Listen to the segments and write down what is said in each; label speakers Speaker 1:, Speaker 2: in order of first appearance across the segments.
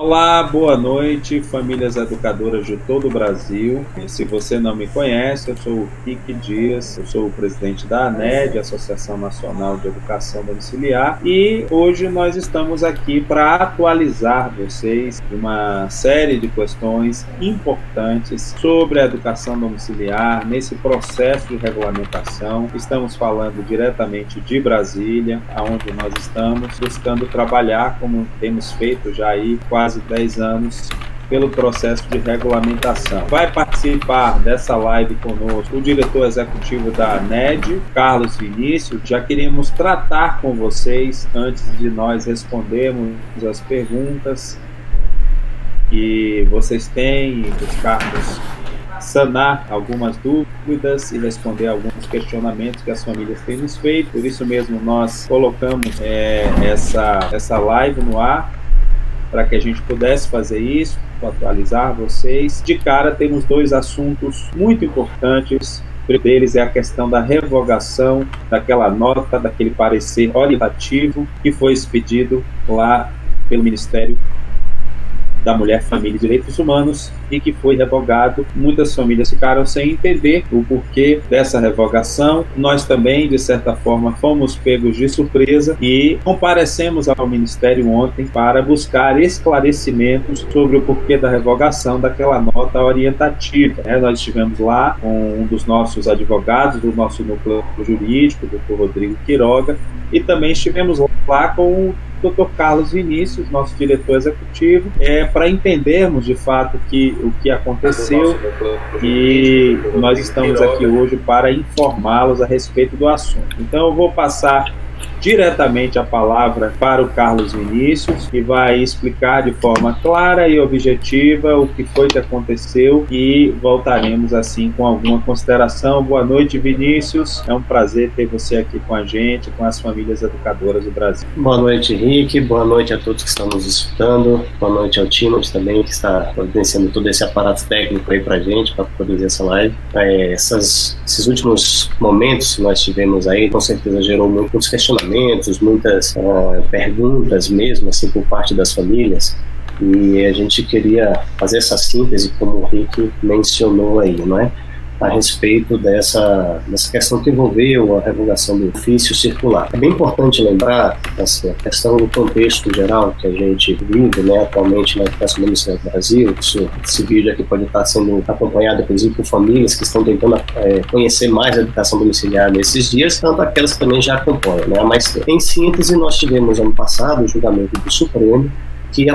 Speaker 1: Olá, boa noite, famílias educadoras de todo o Brasil. Se você não me conhece, eu sou o Rick Dias, eu sou o presidente da ANED, Associação Nacional de Educação Domiciliar, e hoje nós estamos aqui para atualizar vocês de uma série de questões importantes sobre a educação domiciliar nesse processo de regulamentação. Estamos falando diretamente de Brasília, onde nós estamos buscando trabalhar, como temos feito já aí quase 10 anos, pelo processo de regulamentação. Vai participar dessa live conosco o diretor executivo da ANED, Carlos Vinícius. Já queríamos tratar com vocês, antes de nós respondermos as perguntas que vocês têm, e buscarmos sanar algumas dúvidas e responder alguns questionamentos que as famílias têm nos feito. Por isso mesmo nós colocamos essa live no ar, para que a gente pudesse fazer isso, atualizar vocês. De cara, temos dois assuntos muito importantes. O primeiro deles é a questão da revogação daquela nota, daquele parecer orientativo que foi expedido lá pelo Ministério da Mulher, Família e Direitos Humanos e que foi revogado. Muitas famílias ficaram sem entender o porquê dessa revogação. Nós também, de certa forma, fomos pegos de surpresa e comparecemos ao Ministério ontem para buscar esclarecimentos sobre o porquê da revogação daquela nota orientativa. Nós estivemos lá com um dos nossos advogados do nosso núcleo jurídico, o Dr. Rodrigo Quiroga, e também estivemos lá com o Dr. Carlos Vinícius, nosso diretor executivo, para entendermos de fato o que aconteceu, e nós estamos aqui hoje para informá-los a respeito do assunto. Então eu vou passar diretamente a palavra para o Carlos Vinícius, que vai explicar de forma clara e objetiva o que foi que aconteceu, e voltaremos assim com alguma consideração. Boa noite, Vinícius, é um prazer ter você aqui com a gente, com as famílias educadoras do Brasil.
Speaker 2: Boa noite, Rick, boa noite a todos que estão nos escutando, boa noite ao Timothy também, que está providenciando todo esse aparato técnico aí para a gente, para produzir essa live. Esses últimos momentos que nós tivemos aí, com certeza gerou muitos questionamentos, muitas perguntas mesmo, assim, por parte das famílias, e a gente queria fazer essa síntese, como o Rick mencionou aí, não é? A respeito dessa questão que envolveu a revogação do ofício circular. É bem importante lembrar, assim, a questão do contexto geral que a gente vive, né, atualmente na educação domiciliar do Brasil. Esse vídeo aqui pode estar sendo acompanhado, inclusive, por famílias que estão tentando conhecer mais a educação domiciliar nesses dias, tanto aquelas que também já acompanham, né? Mas, em síntese, nós tivemos ano passado o julgamento do Supremo, que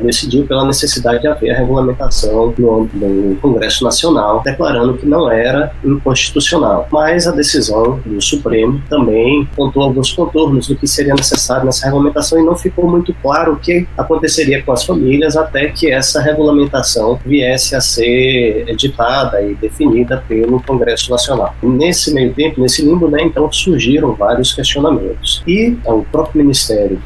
Speaker 2: decidiu pela necessidade de haver a regulamentação no Congresso Nacional, declarando que não era inconstitucional. Mas a decisão do Supremo também apontou alguns contornos do que seria necessário nessa regulamentação, e não ficou muito claro o que aconteceria com as famílias até que essa regulamentação viesse a ser editada e definida pelo Congresso Nacional. Nesse meio tempo, nesse limbo, né, então surgiram vários questionamentos. E o próprio Ministério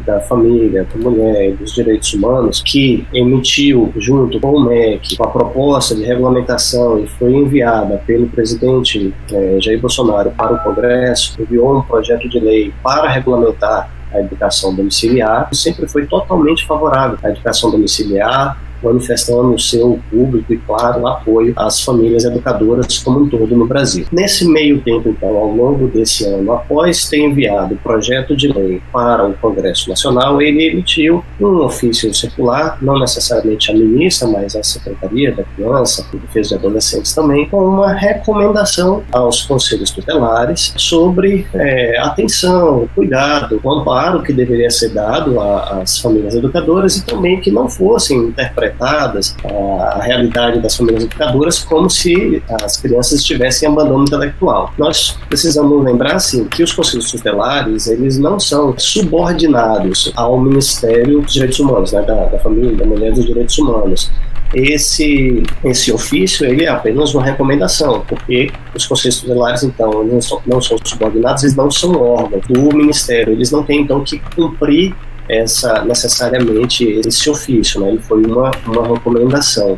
Speaker 2: da Família, da Mulher e dos Direitos Humanos, que emitiu junto com o MEC a proposta de regulamentação e foi enviada pelo presidente Jair Bolsonaro para o Congresso, enviou um projeto de lei para regulamentar a educação domiciliar, e sempre foi totalmente favorável à educação domiciliar, manifestando o seu público e, claro, apoio às famílias educadoras como um todo no Brasil. Nesse meio tempo, então, ao longo desse ano, após ter enviado o projeto de lei para o Congresso Nacional, ele emitiu um ofício circular, não necessariamente a ministra, mas a Secretaria da Criança e Defesa de Adolescentes também, com uma recomendação aos conselhos tutelares sobre atenção, cuidado, o amparo que deveria ser dado às famílias educadoras, e também que não fossem interpretadas a realidade das famílias educadoras como se as crianças estivessem em abandono intelectual. Nós precisamos lembrar, assim, que os conselhos tutelares, eles não são subordinados ao Ministério dos Direitos Humanos, né, da Família, da Mulher e dos Direitos Humanos. Esse ofício, ele é apenas uma recomendação, porque os conselhos tutelares, então, não são subordinados, eles não são órgãos do Ministério, eles não têm, então, que cumprir necessariamente esse ofício, né? Ele foi uma recomendação.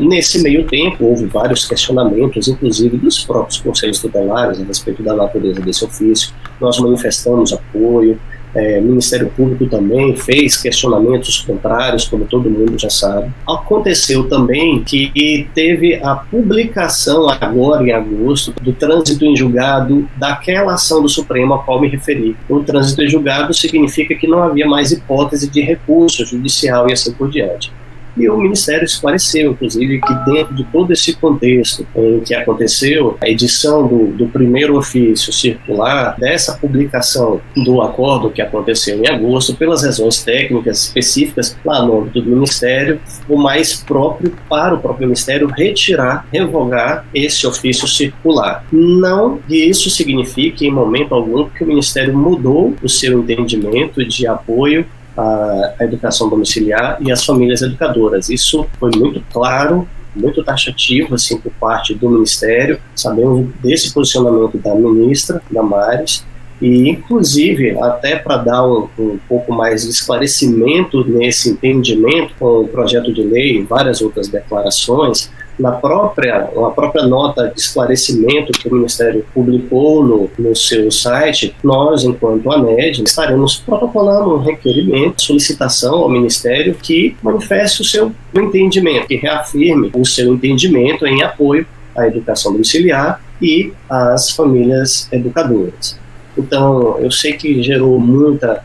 Speaker 2: Nesse meio tempo, houve vários questionamentos, inclusive dos próprios conselhos tutelares, a respeito da natureza desse ofício. Nós manifestamos apoio, o Ministério Público também fez questionamentos contrários, como todo mundo já sabe. Aconteceu também que teve a publicação agora em agosto do trânsito em julgado daquela ação do Supremo a qual me referi. O trânsito em julgado significa que não havia mais hipótese de recurso judicial e assim por diante. E o Ministério esclareceu, inclusive, que dentro de todo esse contexto em que aconteceu a edição do primeiro ofício circular dessa publicação do acordo que aconteceu em agosto, pelas razões técnicas específicas lá no âmbito do Ministério, o mais próprio para o próprio Ministério retirar, revogar esse ofício circular. Não que isso signifique, em momento algum, que o Ministério mudou o seu entendimento de apoio a educação domiciliar e as famílias educadoras. Isso foi muito claro, muito taxativo assim, por parte do Ministério. Sabemos desse posicionamento da ministra Damares e, inclusive, até para dar um pouco mais de esclarecimento nesse entendimento com o projeto de lei e várias outras declarações, uma própria nota de esclarecimento que o Ministério publicou no seu site, nós, enquanto ANED, estaremos protocolando um requerimento, solicitação ao Ministério que manifeste o seu entendimento, que reafirme o seu entendimento em apoio à educação domiciliar e às famílias educadoras. Então, eu sei que gerou muita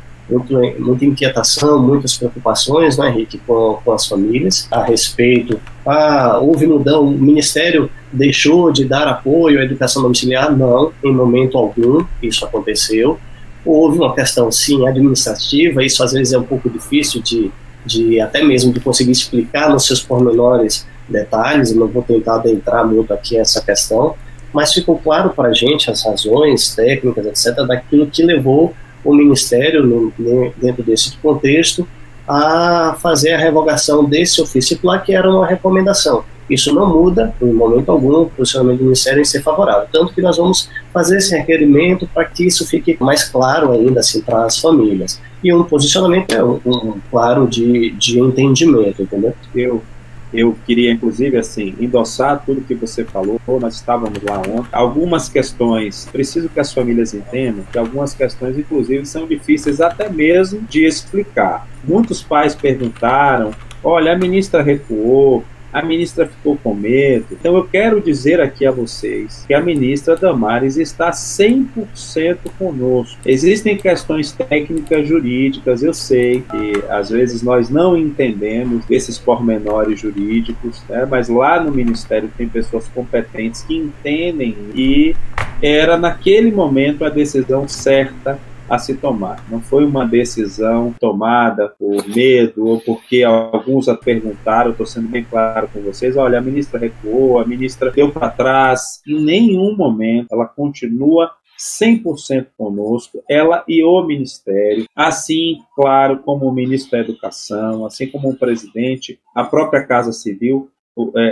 Speaker 2: inquietação, muitas preocupações, né, Henrique, com as famílias a respeito. Houve mudança, o Ministério deixou de dar apoio à educação domiciliar? Não, em momento algum isso aconteceu. Houve uma questão, sim, administrativa, isso às vezes é um pouco difícil de até mesmo de conseguir explicar nos seus pormenores detalhes, eu não vou tentar adentrar muito aqui essa questão, mas ficou claro para a gente as razões técnicas, etc., daquilo que levou o Ministério, dentro desse contexto, a fazer a revogação desse ofício circular, que era uma recomendação. Isso não muda, em momento algum, o posicionamento do Ministério em ser favorável. Tanto que nós vamos fazer esse requerimento para que isso fique mais claro ainda assim, para as famílias. E um posicionamento claro de entendimento, entendeu?
Speaker 1: Eu queria, inclusive, assim, endossar tudo que você falou. Nós estávamos lá ontem. Algumas questões, preciso que as famílias entendam que algumas questões, inclusive, são difíceis até mesmo de explicar. Muitos pais perguntaram, olha, a ministra recuou, a ministra ficou com medo. Então eu quero dizer aqui a vocês que a ministra Damares está 100% conosco. Existem questões técnicas, jurídicas, eu sei que às vezes nós não entendemos esses pormenores jurídicos, né? Mas lá no Ministério tem pessoas competentes que entendem e era naquele momento a decisão certa a se tomar. Não foi uma decisão tomada por medo ou porque alguns a perguntaram. Estou sendo bem claro com vocês, olha, a ministra recuou, a ministra deu para trás. Em nenhum momento ela continua 100% conosco, ela e o Ministério, assim, claro, como o Ministro da Educação, assim como o presidente, a própria Casa Civil,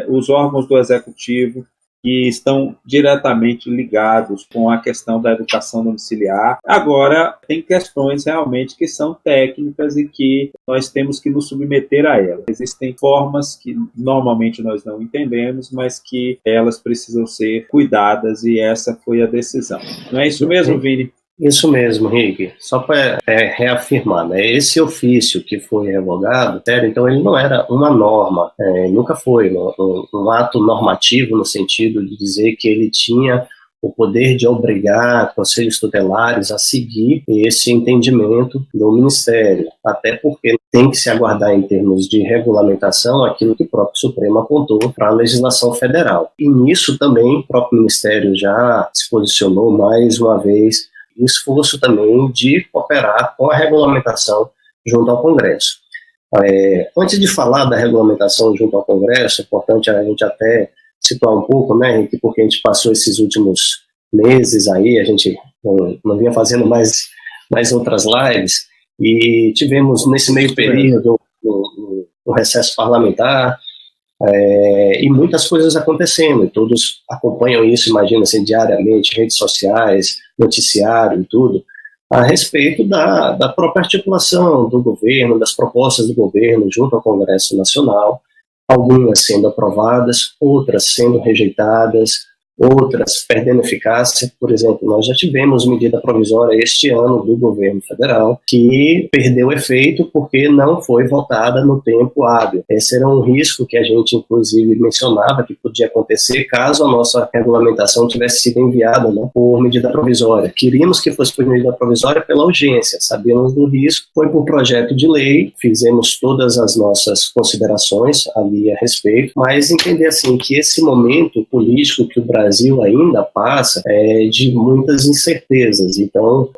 Speaker 1: os órgãos do Executivo, que estão diretamente ligados com a questão da educação domiciliar. Agora, tem questões realmente que são técnicas e que nós temos que nos submeter a elas. Existem formas que normalmente nós não entendemos, mas que elas precisam ser cuidadas e essa foi a decisão. Não é isso mesmo, Vini?
Speaker 2: Isso mesmo, Henrique. Só para reafirmar, né? Esse ofício que foi revogado, então ele não era uma norma, nunca foi um ato normativo no sentido de dizer que ele tinha o poder de obrigar conselhos tutelares a seguir esse entendimento do Ministério, até porque tem que se aguardar em termos de regulamentação aquilo que o próprio Supremo apontou para a legislação federal. E nisso também o próprio Ministério já se posicionou mais uma vez esforço também de cooperar com a regulamentação junto ao Congresso. Antes de falar da regulamentação junto ao Congresso, é importante a gente até situar um pouco, né, Henrique, porque a gente passou esses últimos meses aí, a gente não vinha fazendo mais outras lives, e tivemos nesse meio período o recesso parlamentar, e muitas coisas acontecendo, e todos acompanham isso, imagina assim, diariamente, redes sociais, noticiário e tudo, a respeito da própria articulação do governo, das propostas do governo junto ao Congresso Nacional, algumas sendo aprovadas, outras sendo rejeitadas, outras perdendo eficácia. Por exemplo, nós já tivemos medida provisória este ano do governo federal que perdeu efeito porque não foi votada no tempo hábil. Esse era um risco que a gente, inclusive, mencionava que podia acontecer caso a nossa regulamentação tivesse sido enviada, né, por medida provisória. Queríamos que fosse por medida provisória pela urgência, sabíamos do risco, foi por projeto de lei, fizemos todas as nossas considerações ali a respeito, mas entender assim que esse momento político que o Brasil ainda passa é de muitas incertezas. Então,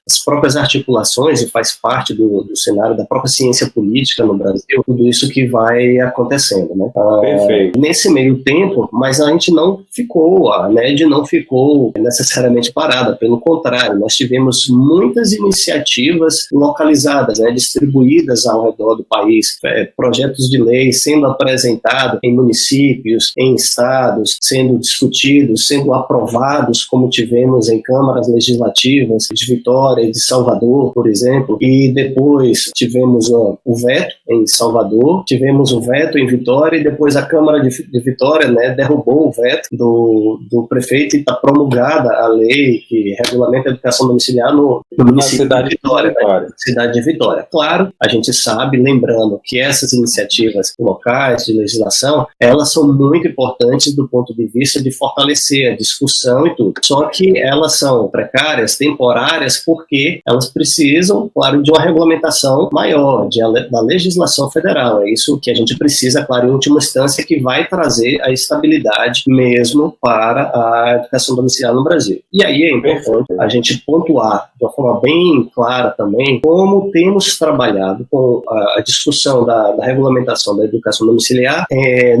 Speaker 2: as próprias articulações, e faz parte do cenário da própria ciência política no Brasil, tudo isso que vai acontecendo, né?
Speaker 1: Perfeito.
Speaker 2: Nesse meio tempo, mas a gente não ficou, a ANED não ficou necessariamente parada, pelo contrário, nós tivemos muitas iniciativas localizadas, né, distribuídas ao redor do país, projetos de lei sendo apresentados em municípios, em estados, sendo discutidos, sendo aprovados, como tivemos em câmaras legislativas de Vitória e de Salvador, por exemplo, e depois tivemos o veto em Salvador, tivemos o veto em Vitória e depois a Câmara de Vitória, né, derrubou o veto do prefeito e está promulgada a lei que regulamenta a educação domiciliar no município de Vitória, né, cidade de Vitória. Claro, a gente sabe, lembrando que essas iniciativas locais de legislação, elas são muito importantes do ponto de vista de fortalecer a discussão e tudo. Só que elas são precárias, temporárias, porque elas precisam, claro, de uma regulamentação maior, da legislação federal. É isso que a gente precisa, claro, em última instância, que vai trazer a estabilidade mesmo para a educação domiciliar no Brasil. E aí é importante a gente pontuar de uma forma bem clara também como temos trabalhado com a discussão da regulamentação da educação domiciliar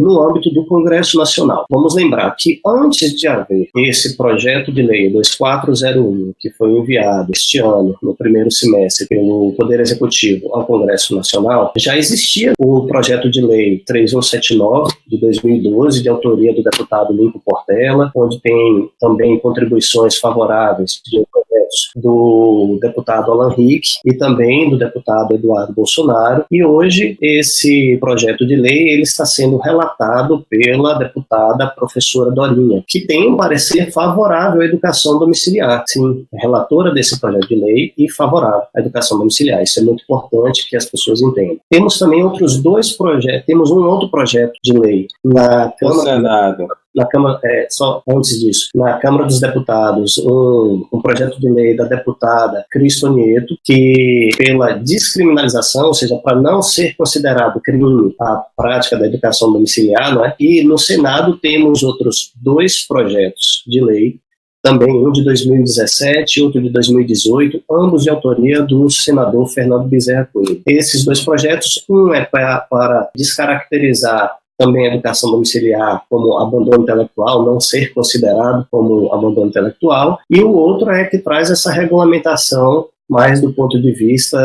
Speaker 2: no âmbito do Congresso Nacional. Vamos lembrar que antes de haver esse projeto de lei 2401, que foi enviado este ano, no primeiro semestre, pelo Poder Executivo ao Congresso Nacional, já existia o projeto de lei 3179, de 2012, de autoria do deputado Lincoln Portela, onde tem também contribuições favoráveis de projetos do deputado Alan Rick e também do deputado Eduardo Bolsonaro, e hoje esse projeto de lei ele está sendo relatado pela deputada professora Dorinha, que tem um parecer favorável à educação domiciliar. Sim, relatora desse projeto de lei e favorável à educação domiciliar. Isso é muito importante que as pessoas entendam. Temos também outros dois projetos, temos um outro projeto de lei na Câmara,
Speaker 1: Senado.
Speaker 2: Na Câmara, só antes disso, na Câmara dos Deputados, um projeto de lei da deputada Cristo Nieto, que pela descriminalização, ou seja, para não ser considerado crime a prática da educação domiciliar, não é? E no Senado temos outros dois projetos de lei, também um de 2017 e outro de 2018, ambos de autoria do senador Fernando Bezerra Coelho. Esses dois projetos, um é para descaracterizar também a educação domiciliar como abandono intelectual, não ser considerado como abandono intelectual, e o outro é que traz essa regulamentação mais do ponto de vista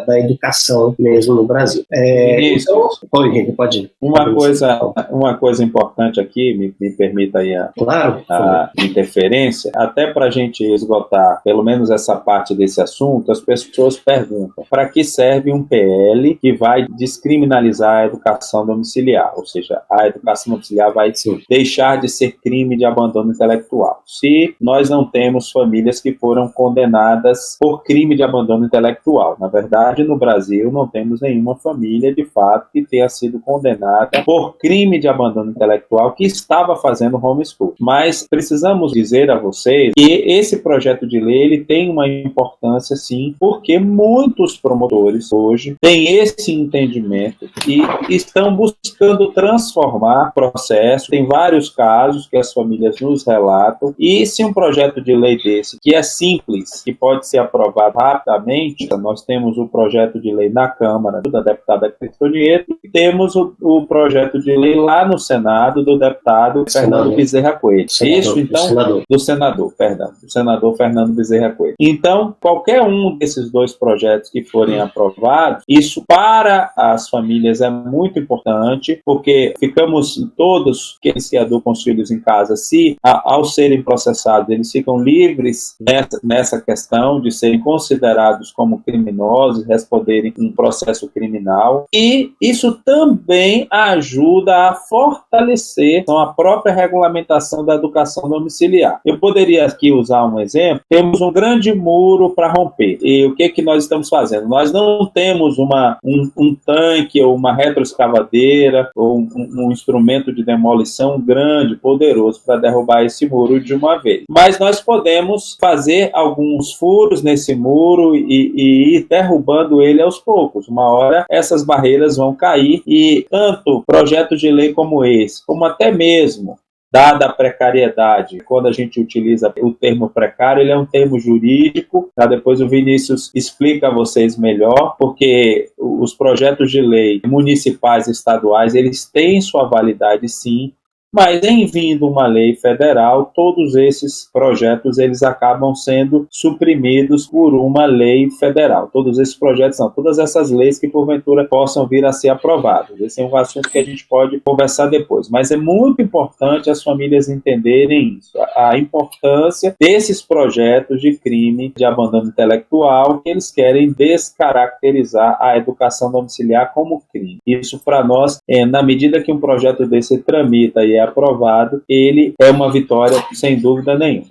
Speaker 2: da educação mesmo no Brasil. Então, oi, Henrique, pode ir.
Speaker 1: Uma coisa importante aqui, me permita aí a interferência, até para a gente esgotar pelo menos essa parte desse assunto, as pessoas perguntam, para que serve um PL que vai descriminalizar a educação domiciliar? Ou seja, a educação domiciliar vai deixar de ser crime de abandono intelectual. Se nós não temos famílias que foram condenadas por crime de abandono intelectual. Na verdade, no Brasil, não temos nenhuma família, de fato, que tenha sido condenada por crime de abandono intelectual que estava fazendo homeschool. Mas precisamos dizer a vocês que esse projeto de lei ele tem uma importância, sim, porque muitos promotores hoje têm esse entendimento e estão buscando transformar o processo. Tem vários casos que as famílias nos relatam, e se um projeto de lei desse, que é simples, que pode ser aprovado rapidamente, nós temos o projeto de lei na Câmara da deputada Cristo Nieto e temos o projeto de lei lá no Senado do deputado Fernando Bezerra Coelho. Isso, então, do senador Fernando Bezerra Coelho. Então, qualquer um desses dois projetos que forem aprovados, isso para as famílias é muito importante, porque ficamos todos, aqueles que educam os filhos em casa, se ao serem processados, eles ficam livres nessa questão de serem conscientes considerados como criminosos, responderem um processo criminal, e isso também ajuda a fortalecer a própria regulamentação da educação domiciliar. Eu poderia aqui usar um exemplo. Temos um grande muro para romper, e o que nós estamos fazendo? Nós não temos um tanque ou uma retroescavadeira ou um instrumento de demolição grande, poderoso para derrubar esse muro de uma vez, mas nós podemos fazer alguns furos nesse muro e ir derrubando ele aos poucos. Uma hora essas barreiras vão cair, e tanto projetos de lei como esse, como até mesmo dada a precariedade, quando a gente utiliza o termo precário, ele é um termo jurídico, tá? Depois o Vinícius explica a vocês melhor, porque os projetos de lei municipais e estaduais, eles têm sua validade sim, mas em vindo uma lei federal, todos esses projetos eles acabam sendo suprimidos por uma lei federal. Todos esses projetos não, todas essas leis que porventura possam vir a ser aprovadas. Esse é um assunto que a gente pode conversar depois, mas é muito importante as famílias entenderem isso, a importância desses projetos de crime de abandono intelectual, que eles querem descaracterizar a educação domiciliar como crime. Isso para nós, na medida que um projeto desse tramita e é aprovado, ele é uma vitória sem dúvida nenhuma.